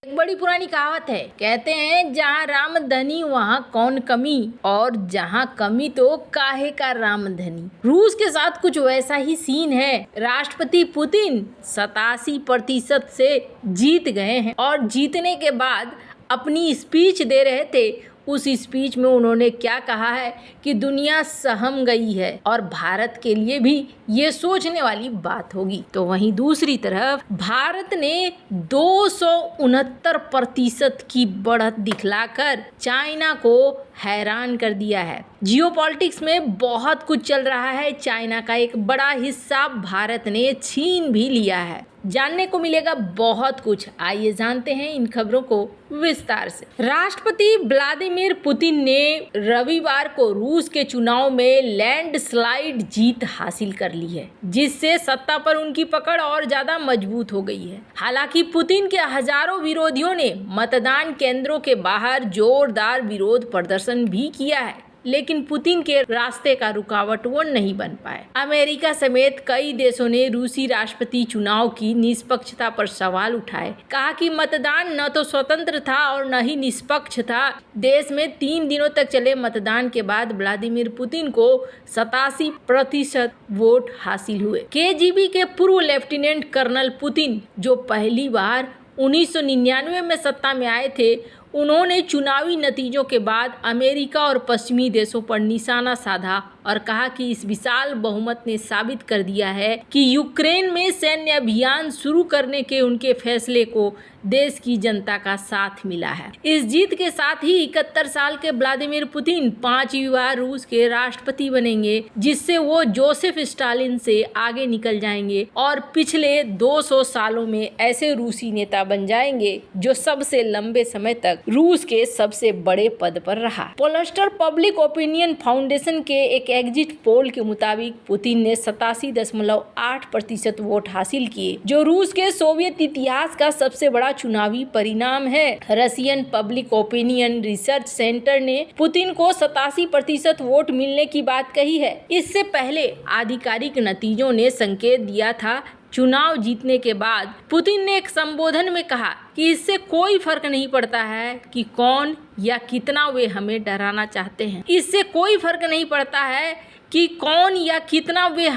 एक बड़ी पुरानी कहावत है, कहते हैं जहाँ रामधनी वहाँ कौन कमी, और जहाँ कमी तो काहे का रामधनी। रूस के साथ कुछ वैसा ही सीन है। राष्ट्रपति पुतिन 87% से जीत गए हैं और जीतने के बाद अपनी स्पीच दे रहे थे। उस स्पीच में उन्होंने क्या कहा है कि दुनिया सहम गई है और भारत के लिए भी ये सोचने वाली बात होगी। तो वहीं दूसरी तरफ भारत ने 269% की बढ़त दिखलाकर चाइना को हैरान कर दिया है। जियोपॉलिटिक्स में बहुत कुछ चल रहा है। चाइना का एक बड़ा हिस्सा भारत ने छीन भी लिया है। जानने को मिलेगा बहुत कुछ। आइए जानते हैं इन खबरों को विस्तार से। राष्ट्रपति व्लादिमीर पुतिन ने रविवार को रूस के चुनाव में लैंडस्लाइड जीत हासिल कर ली है, जिससे सत्ता पर उनकी पकड़ और ज्यादा मजबूत हो गई है। हालांकि पुतिन के हजारों विरोधियों ने मतदान केंद्रों के बाहर जोरदार विरोध प्रदर्शन भी किया है, लेकिन पुतिन के रास्ते का रुकावट वो नहीं बन पाए। अमेरिका समेत कई देशों ने रूसी राष्ट्रपति चुनाव की निष्पक्षता पर सवाल उठाए। कहा कि मतदान न तो स्वतंत्र था और न ही निष्पक्ष था। देश में 3 दिनों तक चले मतदान के बाद व्लादिमीर पुतिन को 87% वोट हासिल हुए। केजीबी के पूर्व लेफ्टिनेंट कर्नल पुतिन, जो पहली बार 1999 में सत्ता में आए थे, उन्होंने चुनावी नतीजों के बाद अमेरिका और पश्चिमी देशों पर निशाना साधा और कहा कि इस विशाल बहुमत ने साबित कर दिया है कि यूक्रेन में सैन्य अभियान शुरू करने के उनके फैसले को देश की जनता का साथ मिला है। इस जीत के साथ ही 71 साल के व्लादिमीर पुतिन 5वीं बार रूस के राष्ट्रपति बनेंगे, जिससे वो जोसेफ स्टालिन से आगे निकल जाएंगे और पिछले 200 सालों में ऐसे रूसी नेता बन जाएंगे जो सबसे लंबे समय तक रूस के सबसे बड़े पद पर रहा। पोलस्टर पब्लिक ओपिनियन फाउंडेशन के एक एग्जिट पोल के मुताबिक पुतिन ने 87.8% वोट हासिल किए, जो रूस के सोवियत इतिहास का सबसे बड़ा चुनावी परिणाम है। Russian public opinion research centre ने पुतिन को 87% वोट मिलने की बात कही है। इससे पहले आधिकारिक नतीजों ने संकेत दिया था। चुनाव जीतने के बाद पुतिन ने एक संबोधन में कहा कि इससे कोई फर्क नहीं पड़ता है कि कौन या कितना वे हमें डराना चाहते हैं। इससे कोई फर्क नहीं पड़ता है कि कौन या कितना वे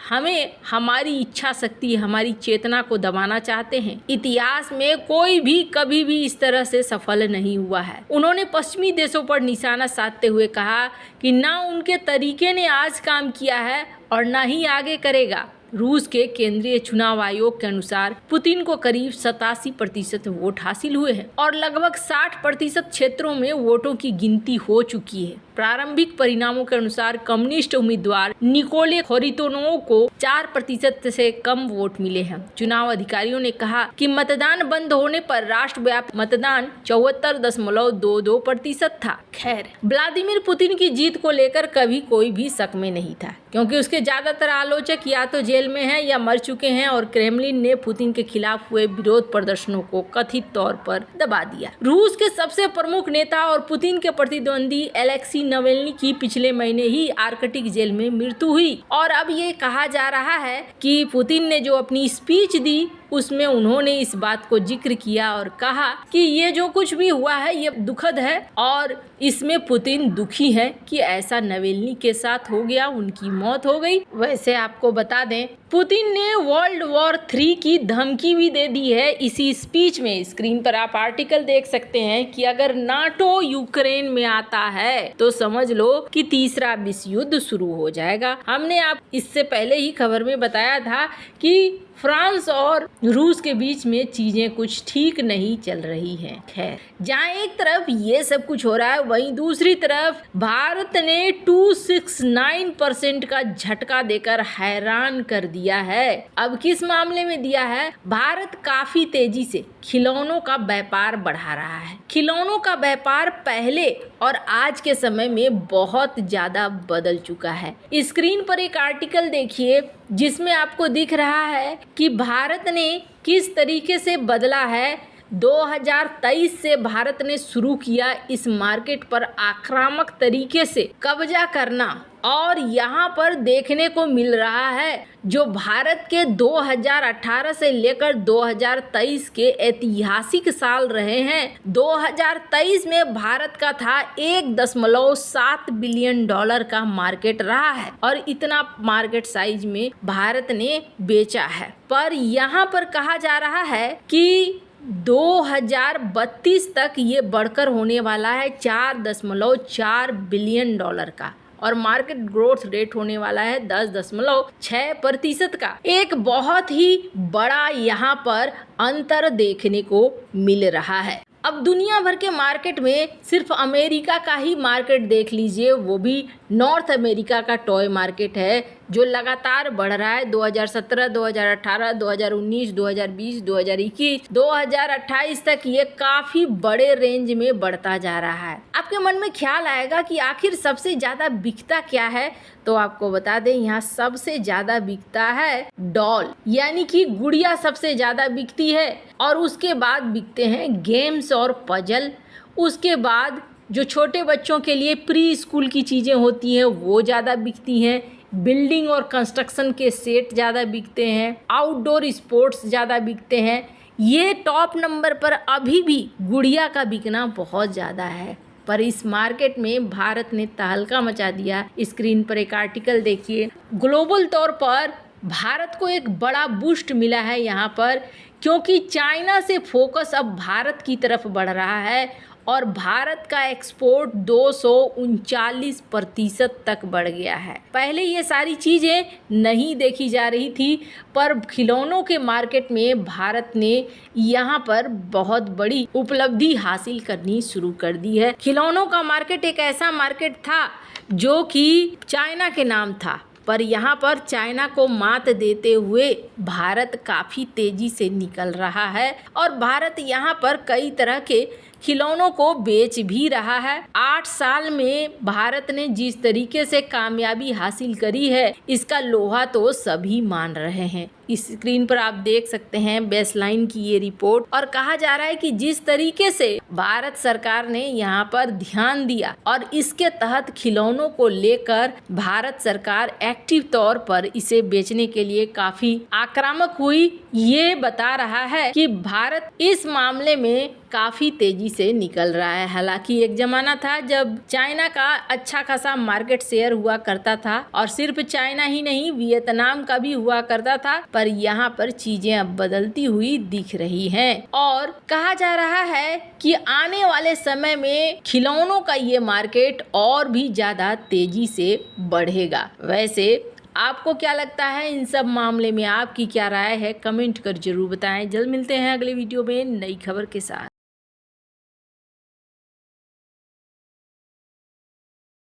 हमें हमारी इच्छा शक्ति, हमारी चेतना को दबाना चाहते हैं। इतिहास में कोई भी कभी भी इस तरह से सफल नहीं हुआ है। उन्होंने पश्चिमी देशों पर निशाना साधते हुए कहा कि ना उनके तरीके ने आज काम किया है और ना ही आगे करेगा। रूस के केंद्रीय चुनाव आयोग के अनुसार पुतिन को करीब 87% वोट हासिल हुए हैं और लगभग 60% क्षेत्रों में वोटों की गिनती हो चुकी है। प्रारंभिक परिणामों के अनुसार कम्युनिस्ट उम्मीदवार निकोले खोरितोनोव को 4% से कम वोट मिले हैं। चुनाव अधिकारियों ने कहा कि मतदान बंद होने पर राष्ट्रव्यापी मतदान 74.22% था। खैर, व्लादिमीर पुतिन की जीत को लेकर कभी कोई भी शक में नहीं था, क्योंकि उसके ज्यादातर आलोचक या तो जेल में हैं या मर चुके हैं और क्रेमलिन ने पुतिन के खिलाफ हुए विरोध प्रदर्शनों को कथित तौर पर दबा दिया। रूस के सबसे प्रमुख नेता और पुतिन के प्रतिद्वंदी एलेक्सी नवेल्नी की पिछले महीने ही आर्कटिक जेल में मृत्यु हुई और अब ये कहा जा रहा है कि पुतिन ने जो अपनी स्पीच दी उसमें उन्होंने इस बात को जिक्र किया और कहा कि ये जो कुछ भी हुआ है ये दुखद है और इसमें पुतिन दुखी है कि ऐसा नवेल्नी के साथ हो गया, उनकी मौत हो गई। वैसे आपको बता दें, पुतिन ने वर्ल्ड वॉर 3 की धमकी भी दे दी है इसी स्पीच में। स्क्रीन पर आप आर्टिकल देख सकते हैं कि अगर नाटो यूक्रेन में आता है तो समझ लो कि तीसरा विश्व युद्ध शुरू हो जाएगा। हमने आप इससे पहले ही खबर में बताया था कि फ्रांस और रूस के बीच में चीजें कुछ ठीक नहीं चल रही हैं। खैर, जहाँ एक तरफ ये सब कुछ हो रहा है, वहीं दूसरी तरफ भारत ने 269% का झटका देकर हैरान कर दिया है। अब किस मामले में दिया है? भारत काफी तेजी से खिलौनों का व्यापार बढ़ा रहा है। खिलौनों का व्यापार पहले और आज के समय में बहुत ज्यादा बदल चुका है। स्क्रीन पर एक आर्टिकल देखिए जिसमें आपको दिख रहा है कि भारत ने किस तरीके से बदला है। 2023 से भारत ने शुरू किया इस मार्केट पर आक्रामक तरीके से कब्जा करना और यहाँ पर देखने को मिल रहा है जो भारत के 2018 से लेकर 2023 के ऐतिहासिक साल रहे हैं। 2023 में भारत का था 1.7 बिलियन डॉलर का मार्केट रहा है और इतना मार्केट साइज में भारत ने बेचा है। पर यहाँ पर कहा जा रहा है कि 2032 तक ये बढ़कर होने वाला है 4.4 बिलियन डॉलर का और मार्केट ग्रोथ रेट होने वाला है 10.6% का। एक बहुत ही बड़ा यहाँ पर अंतर देखने को मिल रहा है। अब दुनिया भर के मार्केट में सिर्फ अमेरिका का ही मार्केट देख लीजिए, वो भी नॉर्थ अमेरिका का टॉय मार्केट है जो लगातार बढ़ रहा है। 2017, 2018, 2019, 2020, 2021, 2028 तक ये काफ़ी बड़े रेंज में बढ़ता जा रहा है। आपके मन में ख्याल आएगा कि आखिर सबसे ज़्यादा बिकता क्या है, तो आपको बता दें यहाँ सबसे ज़्यादा बिकता है डॉल, यानी कि गुड़िया सबसे ज़्यादा बिकती है और उसके बाद बिकते हैं गेम्स और पजल। उसके बाद जो छोटे बच्चों के लिए प्री स्कूल की चीज़ें होती हैं वो ज़्यादा बिकती हैं। बिल्डिंग और कंस्ट्रक्शन के सेट ज़्यादा बिकते हैं। आउटडोर स्पोर्ट्स ज़्यादा बिकते हैं। ये टॉप नंबर पर अभी भी गुड़िया का बिकना बहुत ज़्यादा है। पर इस मार्केट में भारत ने तहलका मचा दिया। स्क्रीन पर एक आर्टिकल देखिए। ग्लोबल तौर पर भारत को एक बड़ा बूस्ट मिला है यहाँ पर, क्योंकि चाइना से फोकस अब भारत की तरफ बढ़ रहा है और भारत का एक्सपोर्ट 239% तक बढ़ गया है। पहले ये सारी चीज़ें नहीं देखी जा रही थी, पर खिलौनों के मार्केट में भारत ने यहाँ पर बहुत बड़ी उपलब्धि हासिल करनी शुरू कर दी है। खिलौनों का मार्केट एक ऐसा मार्केट था जो कि चाइना के नाम था, पर यहाँ पर चाइना को मात देते हुए भारत काफ़ी तेज़ी से निकल रहा है और भारत यहाँ पर कई तरह के खिलौनों को बेच भी रहा है। 8 साल में भारत ने जिस तरीके से कामयाबी हासिल करी है, इसका लोहा तो सभी मान रहे हैं। इस स्क्रीन पर आप देख सकते हैं बेसलाइन की ये रिपोर्ट और कहा जा रहा है कि जिस तरीके से भारत सरकार ने यहाँ पर ध्यान दिया और इसके तहत खिलौनों को लेकर भारत सरकार एक्टिव तौर पर इसे बेचने के लिए काफी आक्रामक हुई, ये बता रहा है कि भारत इस मामले में काफ़ी तेज़ी से निकल रहा है। हालांकि एक ज़माना था जब चाइना का अच्छा खासा मार्केट शेयर हुआ करता था और सिर्फ चाइना ही नहीं वियतनाम का भी हुआ करता था, पर यहाँ पर चीज़ें अब बदलती हुई दिख रही हैं और कहा जा रहा है कि आने वाले समय में खिलौनों का ये मार्केट और भी ज़्यादा तेज़ी से बढ़ेगा। वैसे आपको क्या लगता है इन सब मामले में, आपकी क्या राय है, कमेंट कर जरूर बताएं। जल्द मिलते हैं अगले वीडियो में नई खबर के साथ।